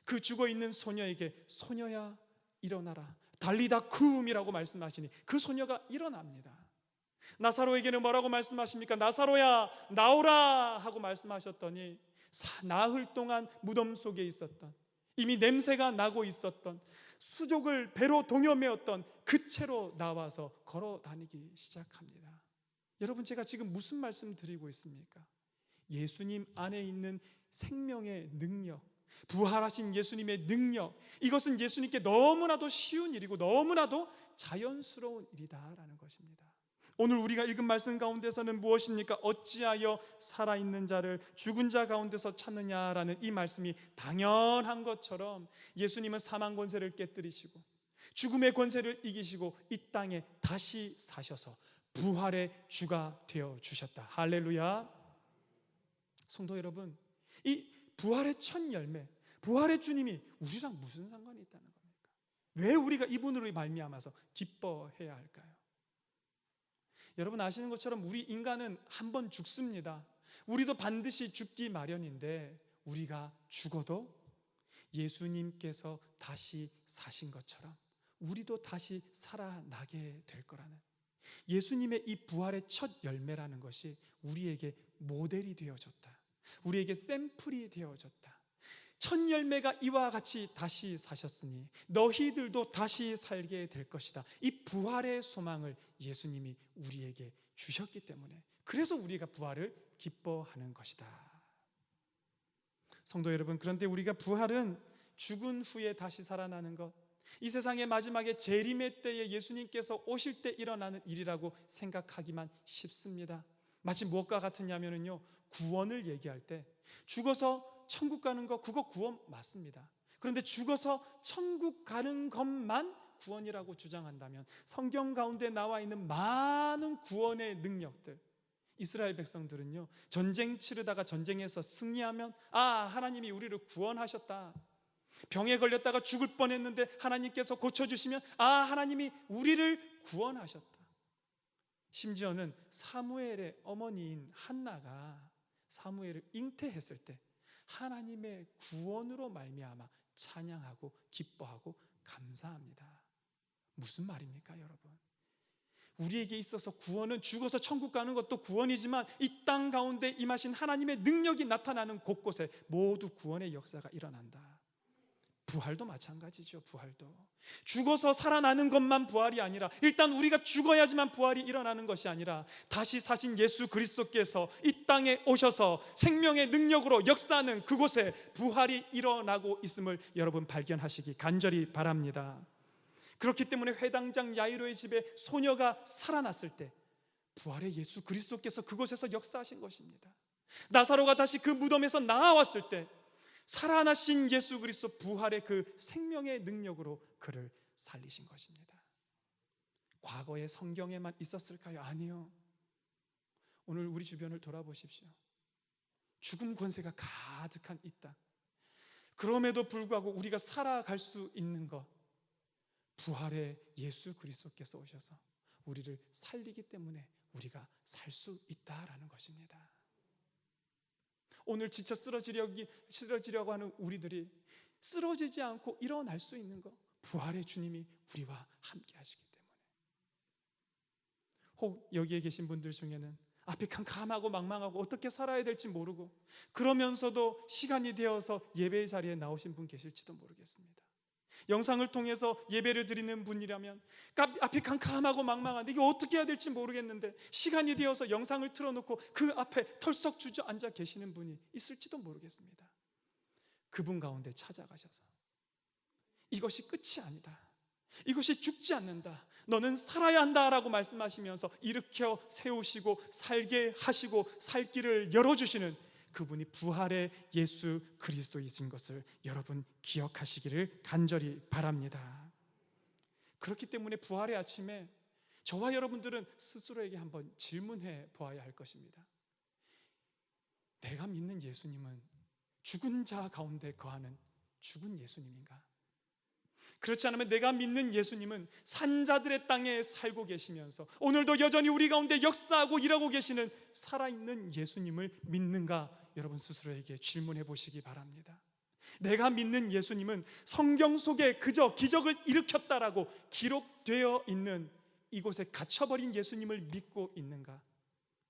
그 죽어있는 소녀에게 소녀야 일어나라, 달리다 쿰이라고 말씀하시니 그 소녀가 일어납니다. 나사로에게는 뭐라고 말씀하십니까? 나사로야 나오라 하고 말씀하셨더니 나흘 동안 무덤 속에 있었던, 이미 냄새가 나고 있었던, 수족을 배로 동여매었던 그 채로 나와서 걸어 다니기 시작합니다. 여러분, 제가 지금 무슨 말씀 드리고 있습니까? 예수님 안에 있는 생명의 능력, 부활하신 예수님의 능력, 이것은 예수님께 너무나도 쉬운 일이고 너무나도 자연스러운 일이다라는 것입니다. 오늘 우리가 읽은 말씀 가운데서는 무엇입니까? 어찌하여 살아있는 자를 죽은 자 가운데서 찾느냐라는 이 말씀이 당연한 것처럼 예수님은 사망 권세를 깨뜨리시고 죽음의 권세를 이기시고 이 땅에 다시 사셔서 부활의 주가 되어 주셨다. 할렐루야. 성도 여러분, 이 부활의 첫 열매, 부활의 주님이 우리랑 무슨 상관이 있다는 겁니까? 왜 우리가 이분으로 말미암아서 기뻐해야 할까요? 여러분 아시는 것처럼 우리 인간은 한 번 죽습니다. 우리도 반드시 죽기 마련인데 우리가 죽어도 예수님께서 다시 사신 것처럼 우리도 다시 살아나게 될 거라는, 예수님의 이 부활의 첫 열매라는 것이 우리에게 모델이 되어졌다. 우리에게 샘플이 되어졌다. 첫 열매가 이와 같이 다시 사셨으니 너희들도 다시 살게 될 것이다. 이 부활의 소망을 예수님이 우리에게 주셨기 때문에, 그래서 우리가 부활을 기뻐하는 것이다. 성도 여러분, 그런데 우리가 부활은 죽은 후에 다시 살아나는 것, 이 세상의 마지막에 재림의 때에 예수님께서 오실 때 일어나는 일이라고 생각하기만 쉽습니다. 마치 무엇과 같으냐면요, 구원을 얘기할 때 죽어서 천국 가는 거, 그거 구원 맞습니다. 그런데 죽어서 천국 가는 것만 구원이라고 주장한다면 성경 가운데 나와 있는 많은 구원의 능력들, 이스라엘 백성들은요, 전쟁 치르다가 전쟁에서 승리하면 하나님이 우리를 구원하셨다. 병에 걸렸다가 죽을 뻔했는데 하나님께서 고쳐주시면 하나님이 우리를 구원하셨다. 심지어는 사무엘의 어머니인 한나가 사무엘을 잉태했을 때 하나님의 구원으로 말미암아 찬양하고 기뻐하고 감사합니다. 무슨 말입니까, 여러분? 우리에게 있어서 구원은 죽어서 천국 가는 것도 구원이지만 이 땅 가운데 임하신 하나님의 능력이 나타나는 곳곳에 모두 구원의 역사가 일어난다. 부활도 마찬가지죠. 부활도 죽어서 살아나는 것만 부활이 아니라, 일단 우리가 죽어야지만 부활이 일어나는 것이 아니라 다시 사신 예수 그리스도께서 이 땅에 오셔서 생명의 능력으로 역사하는 그곳에 부활이 일어나고 있음을 여러분 발견하시기 간절히 바랍니다. 그렇기 때문에 회당장 야이로의 집에 소녀가 살아났을 때 부활의 예수 그리스도께서 그곳에서 역사하신 것입니다. 나사로가 다시 그 무덤에서 나와왔을 때 살아나신 예수 그리스도 부활의 그 생명의 능력으로 그를 살리신 것입니다. 과거의 성경에만 있었을까요? 아니요. 오늘 우리 주변을 돌아보십시오. 죽음 권세가 가득한 이 땅, 그럼에도 불구하고 우리가 살아갈 수 있는 것, 부활의 예수 그리스도께서 오셔서 우리를 살리기 때문에 우리가 살 수 있다라는 것입니다. 오늘 지쳐 쓰러지려고 하는 우리들이 쓰러지지 않고 일어날 수 있는 것, 부활의 주님이 우리와 함께 하시기 때문에. 혹 여기에 계신 분들 중에는 앞이 캄캄하고 망망하고 어떻게 살아야 될지 모르고 그러면서도 시간이 되어서 예배의 자리에 나오신 분 계실지도 모르겠습니다. 영상을 통해서 예배를 드리는 분이라면 앞이 캄캄하고 망망한데 이거 어떻게 해야 될지 모르겠는데 시간이 되어서 영상을 틀어놓고 그 앞에 털썩 주저앉아 계시는 분이 있을지도 모르겠습니다. 그분 가운데 찾아가셔서 이것이 끝이 아니다, 이것이 죽지 않는다, 너는 살아야 한다라고 말씀하시면서 일으켜 세우시고 살게 하시고 살 길을 열어주시는 그분이 부활의 예수 그리스도이신 것을 여러분 기억하시기를 간절히 바랍니다. 그렇기 때문에 부활의 아침에 저와 여러분들은 스스로에게 한번 질문해 보아야 할 것입니다. 내가 믿는 예수님은 죽은 자 가운데 거하는 죽은 예수님인가? 그렇지 않으면 내가 믿는 예수님은 산자들의 땅에 살고 계시면서 오늘도 여전히 우리 가운데 역사하고 일하고 계시는 살아있는 예수님을 믿는가? 여러분 스스로에게 질문해 보시기 바랍니다. 내가 믿는 예수님은 성경 속에 그저 기적을 일으켰다라고 기록되어 있는 이곳에 갇혀버린 예수님을 믿고 있는가?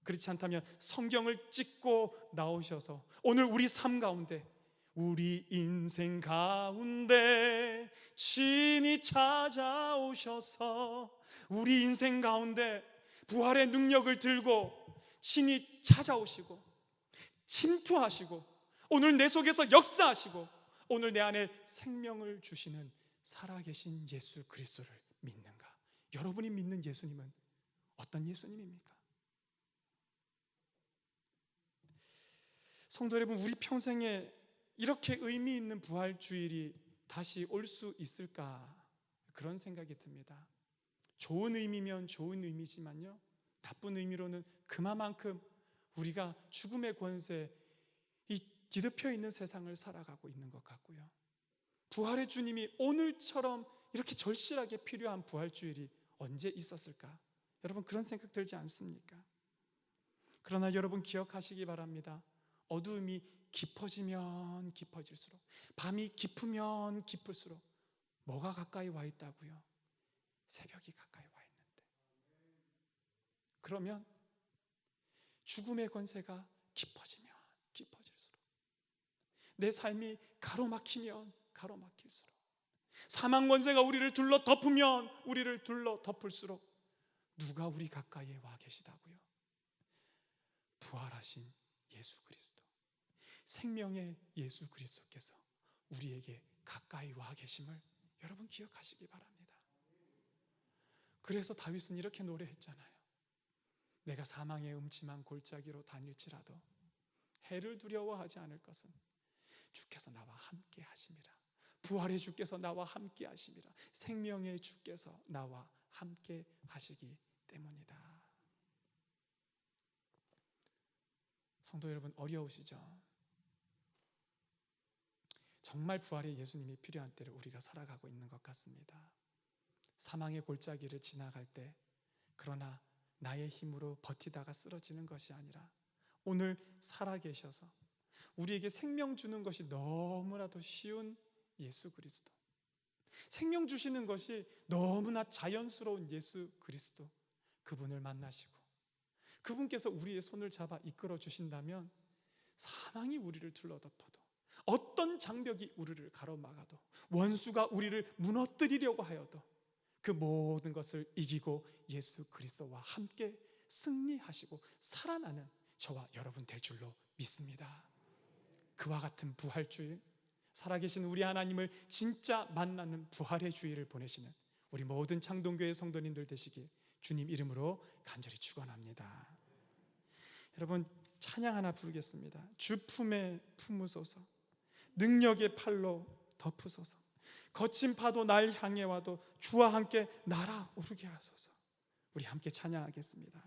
그렇지 않다면 성경을 찍고 나오셔서 오늘 우리 삶 가운데, 우리 인생 가운데 친히 찾아오셔서 우리 인생 가운데 부활의 능력을 들고 친히 찾아오시고 침투하시고 오늘 내 속에서 역사하시고 오늘 내 안에 생명을 주시는 살아계신 예수 그리스도를 믿는가? 여러분이 믿는 예수님은 어떤 예수님입니까? 성도 여러분, 우리 평생에 이렇게 의미 있는 부활주일이 다시 올 수 있을까? 그런 생각이 듭니다. 좋은 의미면 좋은 의미지만요, 나쁜 의미로는 그만큼 우리가 죽음의 권세, 이 뒤덮여 있는 세상을 살아가고 있는 것 같고요. 부활의 주님이 오늘처럼 이렇게 절실하게 필요한 부활주일이 언제 있었을까? 여러분 그런 생각 들지 않습니까? 그러나 여러분 기억하시기 바랍니다. 어두움이 깊어지면 깊어질수록, 밤이 깊으면 깊을수록 뭐가 가까이 와 있다고요? 새벽이 가까이 와 있는데. 그러면 죽음의 권세가 깊어지면 깊어질수록, 내 삶이 가로막히면 가로막힐수록, 사망 권세가 우리를 둘러 덮으면 우리를 둘러 덮을수록 누가 우리 가까이에 와 계시다고요? 부활하신 예수 그리스도, 생명의 예수 그리스도께서 우리에게 가까이 와 계심을 여러분 기억하시기 바랍니다. 그래서 다윗은 이렇게 노래했잖아요. 내가 사망의 음침한 골짜기로 다닐지라도 해를 두려워하지 않을 것은 주께서 나와 함께 하심이라. 부활의 주께서 나와 함께 하심이라. 생명의 주께서 나와 함께 하시기 때문이다. 성도 여러분, 어려우시죠? 정말 부활의 예수님이 필요한 때를 우리가 살아가고 있는 것 같습니다. 사망의 골짜기를 지나갈 때, 그러나 나의 힘으로 버티다가 쓰러지는 것이 아니라 오늘 살아계셔서 우리에게 생명 주는 것이 너무나도 쉬운 예수 그리스도, 생명 주시는 것이 너무나 자연스러운 예수 그리스도, 그분을 만나시고 그분께서 우리의 손을 잡아 이끌어 주신다면 사망이 우리를 둘러덮어도, 어떤 장벽이 우리를 가로막아도, 원수가 우리를 무너뜨리려고 하여도 그 모든 것을 이기고 예수 그리스도와 함께 승리하시고 살아나는 저와 여러분 될 줄로 믿습니다. 그와 같은 부활주일, 살아계신 우리 하나님을 진짜 만나는 부활의 주일을 보내시는 우리 모든 창동교회 성도님들 되시길 주님 이름으로 간절히 축원합니다. 여러분 찬양 하나 부르겠습니다. 주 품에 품으소서, 능력의 팔로 덮으소서, 거친 파도 날 향해 와도 주와 함께 날아오르게 하소서. 우리 함께 찬양하겠습니다.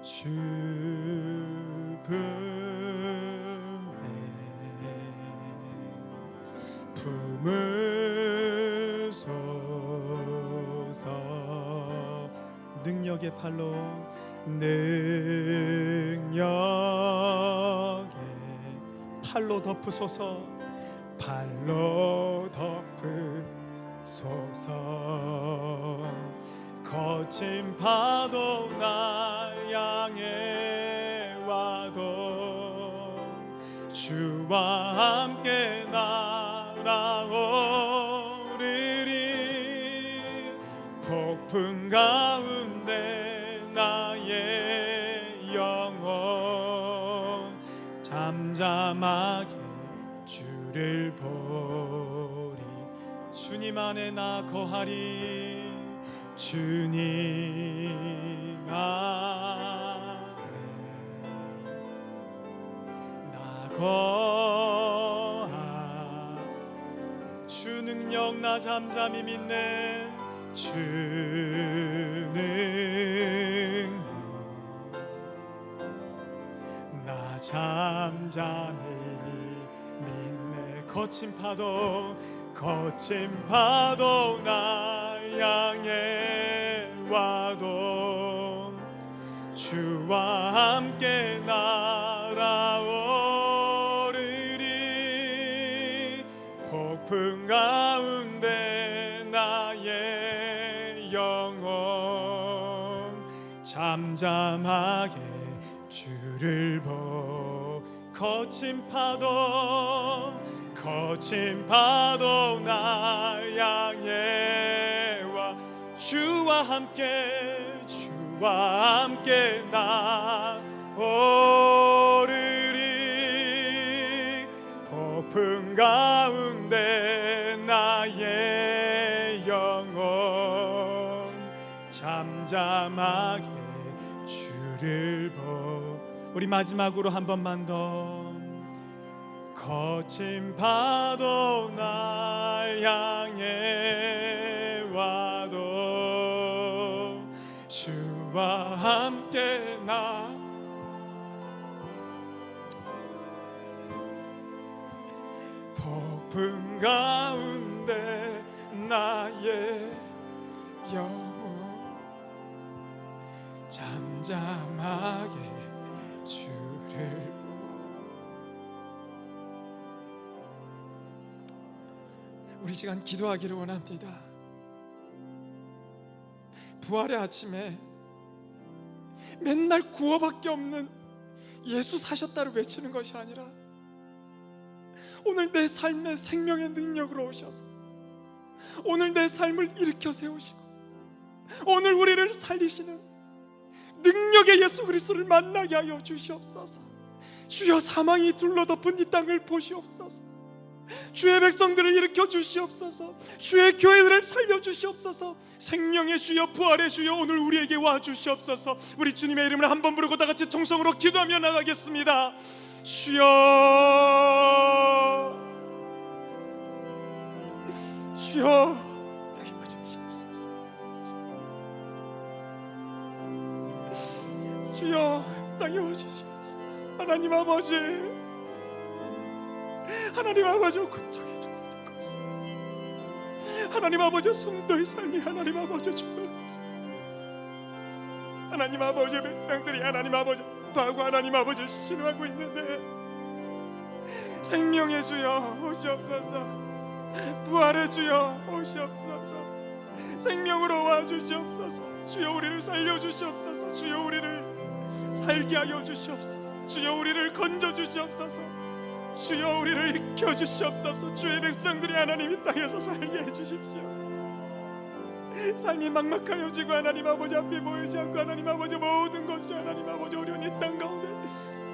주 품에 품으소서, 능력의 팔로, 능력의 팔로 덮으소서, 팔로 덮으소서. 거친 파도 날 향해 와도 주와 함께 날아오르리. 폭풍 가운데 나의 영혼 잠잠하게 주를 보리. 주님 안에 나 거하리. 주님 안에 나 거하. 주 능력 나 잠잠히 믿네. 주 능력 나 잠잠히 믿네. 거친 파도 날 향해 와도 주와 함께 날아오르리. 폭풍 가운데 나의 영혼 잠잠하게 주를 보. 거친 파도 날 향해 와 주와 함께 나오르리. 폭풍 가운데 나의 영혼 잠잠하게 주를 보. 우리 마지막으로 한 번만 더. 거친 파도 날 향해 와도 주와 함께 깊은 가운데 나의 영혼 잠잠하게 주를 우리 시간 기도하기를 원합니다. 부활의 아침에 맨날 구호밖에 없는 예수 사셨다를 외치는 것이 아니라 오늘 내 삶의 생명의 능력으로 오셔서 오늘 내 삶을 일으켜 세우시고 오늘 우리를 살리시는 능력의 예수 그리스도를 만나게 하여 주시옵소서. 주여, 사망이 둘러덮은 이 땅을 보시옵소서. 주의 백성들을 일으켜 주시옵소서. 주의 교회들을 살려 주시옵소서. 생명의 주여, 부활의 주여, 오늘 우리에게 와 주시옵소서. 우리 주님의 이름을 한번 부르고 다 같이 통성으로 기도하며 나가겠습니다. 주여, 주여, 땅에 와 주시옵소서. 주여, 땅에 와 주시옵소서. 하나님 아버지, 하나님 아버지, 고통의 종을 듣고 있어요. 하나님 아버지, 성도의 삶이 하나님 아버지 죽어가고 하나님 아버지, 백성들이 하나님 아버지 바고 하나님 아버지 신뢰하고 있는데 생명의 주여 오시옵소서. 부활의 주여 오시옵소서. 생명으로 와 주시옵소서. 주여, 우리를 살려 주시옵소서. 주여, 우리를 살게 하여 주시옵소서. 주여, 우리를 건져 주시옵소서. 주여, 우리를 익혀 주시옵소서. 주의 백성들이 하나님 이 땅에서 살게 해 주십시오. 삶이 막막하여지고 하나님 아버지 앞에 보이지 않고 하나님 아버지 모든 것이 하나님 아버지 어려운 이 땅 가운데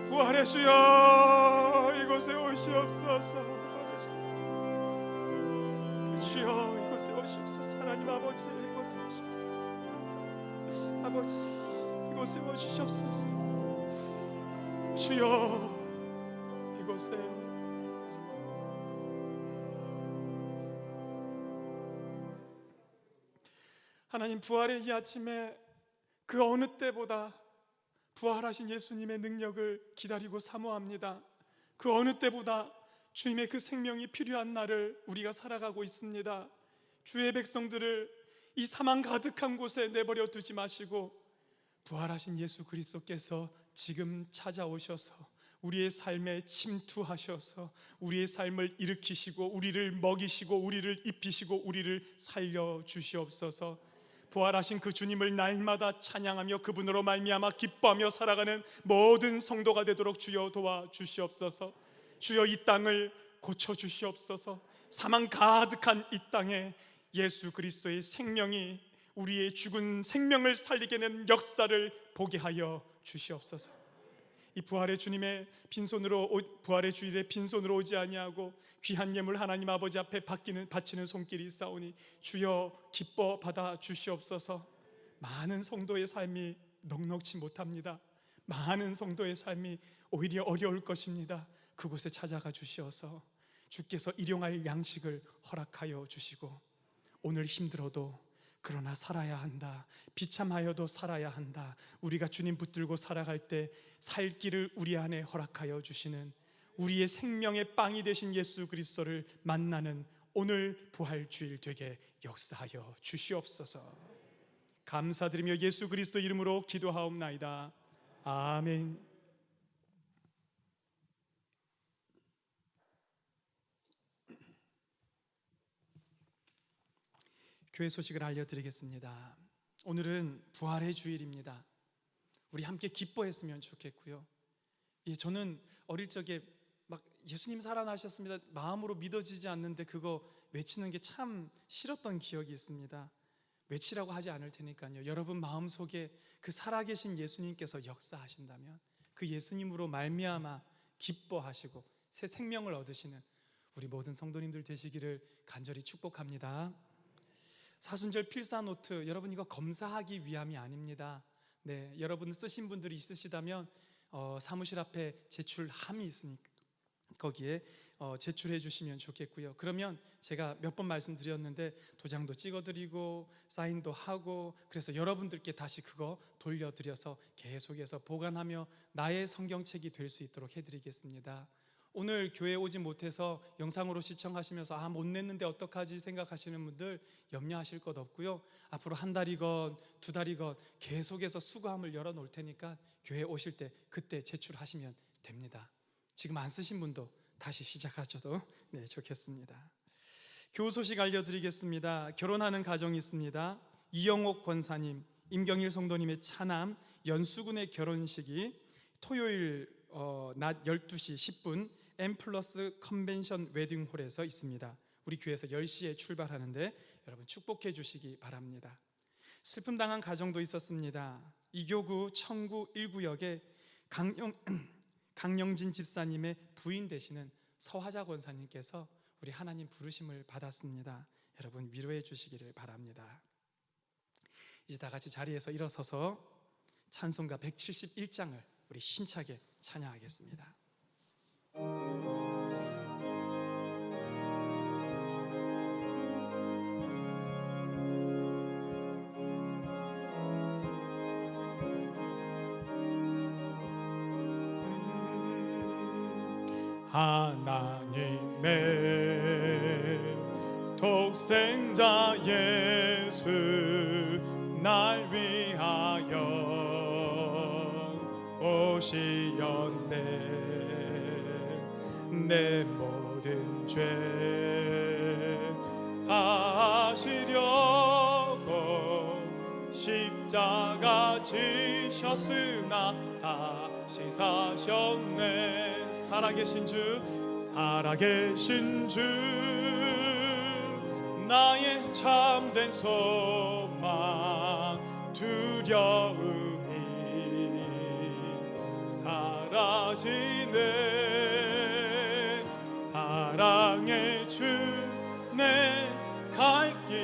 부활의 주여 이곳에 오시옵소서. 주여, 이곳에 오시옵소서. 하나님 아버지, 이곳에 오시옵소서. 아버지, 이곳에 오시옵소서. 주여, 이곳에 하나님, 부활의 이 아침에 그 어느 때보다 부활하신 예수님의 능력을 기다리고 사모합니다. 그 어느 때보다 주님의 그 생명이 필요한 날을 우리가 살아가고 있습니다. 주의 백성들을 이 사망 가득한 곳에 내버려 두지 마시고 부활하신 예수 그리스도께서 지금 찾아오셔서 우리의 삶에 침투하셔서 우리의 삶을 일으키시고 우리를 먹이시고 우리를 입히시고 우리를 살려 주시옵소서. 부활하신 그 주님을 날마다 찬양하며 그분으로 말미암아 기뻐하며 살아가는 모든 성도가 되도록 주여 도와주시옵소서. 주여, 이 땅을 고쳐주시옵소서. 사망 가득한 이 땅에 예수 그리스도의 생명이 우리의 죽은 생명을 살리게 하는 역사를 보게 하여 주시옵소서. 이 부활의 주님의 빈손으로 부활의 주일에 빈손으로 오지 아니하고 귀한 예물 하나님 아버지 앞에 바치는 손길이 있사오니 주여 기뻐 받아 주시옵소서. 많은 성도의 삶이 넉넉지 못합니다. 많은 성도의 삶이 오히려 어려울 것입니다. 그곳에 찾아가 주시어서 주께서 일용할 양식을 허락하여 주시고 오늘 힘들어도 그러나 살아야 한다, 비참하여도 살아야 한다, 우리가 주님 붙들고 살아갈 때 살 길을 우리 안에 허락하여 주시는 우리의 생명의 빵이 되신 예수 그리스도를 만나는 오늘 부활주일 되게 역사하여 주시옵소서. 감사드리며 예수 그리스도 이름으로 기도하옵나이다. 아멘. 교회 소식을 알려드리겠습니다. 오늘은 부활의 주일입니다. 우리 함께 기뻐했으면 좋겠고요. 저는 어릴 적에 막 예수님 살아나셨습니다 마음으로 믿어지지 않는데 그거 외치는 게 참 싫었던 기억이 있습니다. 외치라고 하지 않을 테니까요, 여러분 마음속에 그 살아계신 예수님께서 역사하신다면 그 예수님으로 말미암아 기뻐하시고 새 생명을 얻으시는 우리 모든 성도님들 되시기를 간절히 축복합니다. 사순절 필사노트, 여러분 이거 검사하기 위함이 아닙니다. 네, 여러분 쓰신 분들이 있으시다면 사무실 앞에 제출함이 있으니까 거기에 제출해 주시면 좋겠고요. 그러면 제가 몇 번 말씀드렸는데 도장도 찍어드리고 사인도 하고, 그래서 여러분들께 다시 그거 돌려드려서 계속해서 보관하며 나의 성경책이 될 수 있도록 해드리겠습니다. 오늘 교회 오지 못해서 영상으로 시청하시면서 못 냈는데 어떡하지 생각하시는 분들 염려하실 것 없고요. 앞으로 한 달이건 두 달이건 계속해서 수거함을 열어놓을 테니까 교회 오실 때 그때 제출하시면 됩니다. 지금 안 쓰신 분도 다시 시작하셔도 좋겠습니다. 교우 소식 알려드리겠습니다. 결혼하는 가정이 있습니다. 이영옥 권사님, 임경일 성도님의 차남 연수군의 결혼식이 토요일 낮 12시 10분 M+ 컨벤션 웨딩홀에서 있습니다. 우리 교회에서 10시에 출발하는데 여러분 축복해 주시기 바랍니다. 슬픔 당한 가정도 있었습니다. 이교구 청구 1구역에 강영진 집사님의 부인 되시는 서화자 권사님께서 우리 하나님 부르심을 받았습니다. 여러분 위로해 주시기를 바랍니다. 이제 다 같이 자리에서 일어서서 찬송가 171장을 우리 힘차게 찬양하겠습니다. 하나님의 독생자 예수 날 위하여 오시었네. 내 모든 죄 사시려고 십자가 지셨으나 다시 사셨네. 살아계신 주, 살아계신 주, 나의 참된 소망, 두려움이 사라지네. 사랑의 주, 내 갈 길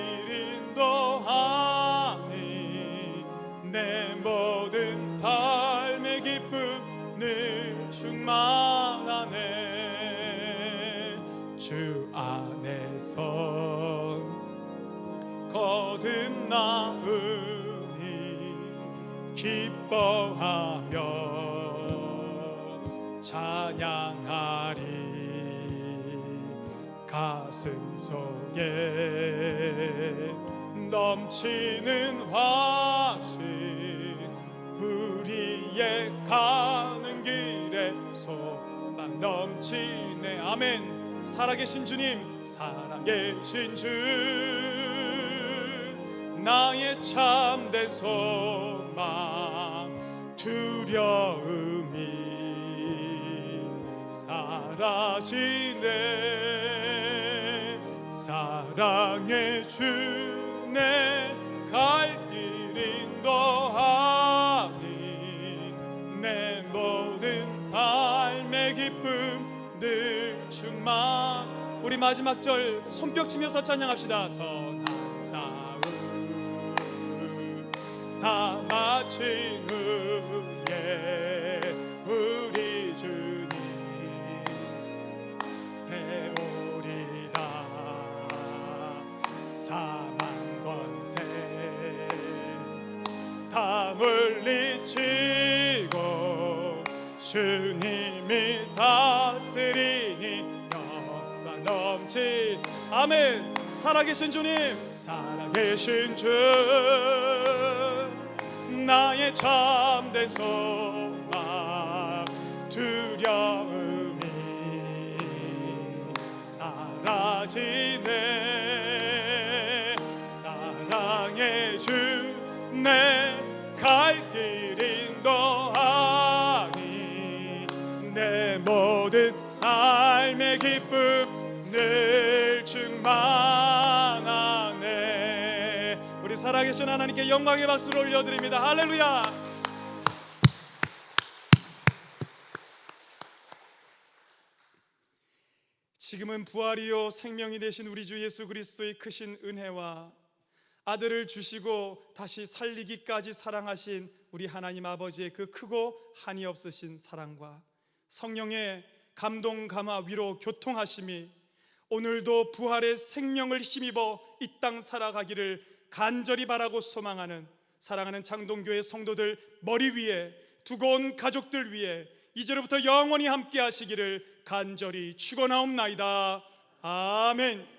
인도하니 내 모든 삶의 기쁨 늘 충만하네. 주 안에서 거듭나으니 기뻐하며 찬양하리. 가슴 속에 넘치는 화신 우리의 가는 길에 소망 넘치네. 아멘. 살아계신 주님, 살아계신 주, 나의 참된 소망, 두려움이 사라지네. 사랑의 주, 내 갈 길 인도하니 내 모든 삶의 기쁨 늘 충만. 우리 마지막 절 손뼉 치면서 찬양합시다. 선한 싸움 다 마친 후에 우리 주님 배우리라. 사망 권세 다 물리치고 주님이 다스리니 영광 넘친. 아멘. 살아계신 주님, 살아계신 주, 나의 참된 소망, 두려움이 사라지네. 사랑의 주, 내 갈 길 인도하니 내 모든 삶의 기쁨 늘 충만하네. 우리 살아계신 하나님께 영광의 박수를 올려드립니다. 할렐루야. 지금은 부활이요 생명이 되신 우리 주 예수 그리스도의 크신 은혜와 아들을 주시고 다시 살리기까지 사랑하신 우리 하나님 아버지의 그 크고 한이 없으신 사랑과 성령의 감동, 감화, 위로, 교통하심이 오늘도 부활의 생명을 힘입어 이 땅 살아가기를 간절히 바라고 소망하는 사랑하는 창동교회 성도들 머리 위에, 두고 온 가족들 위에 이제로부터 영원히 함께 하시기를 간절히 축원하옵나이다. 아멘.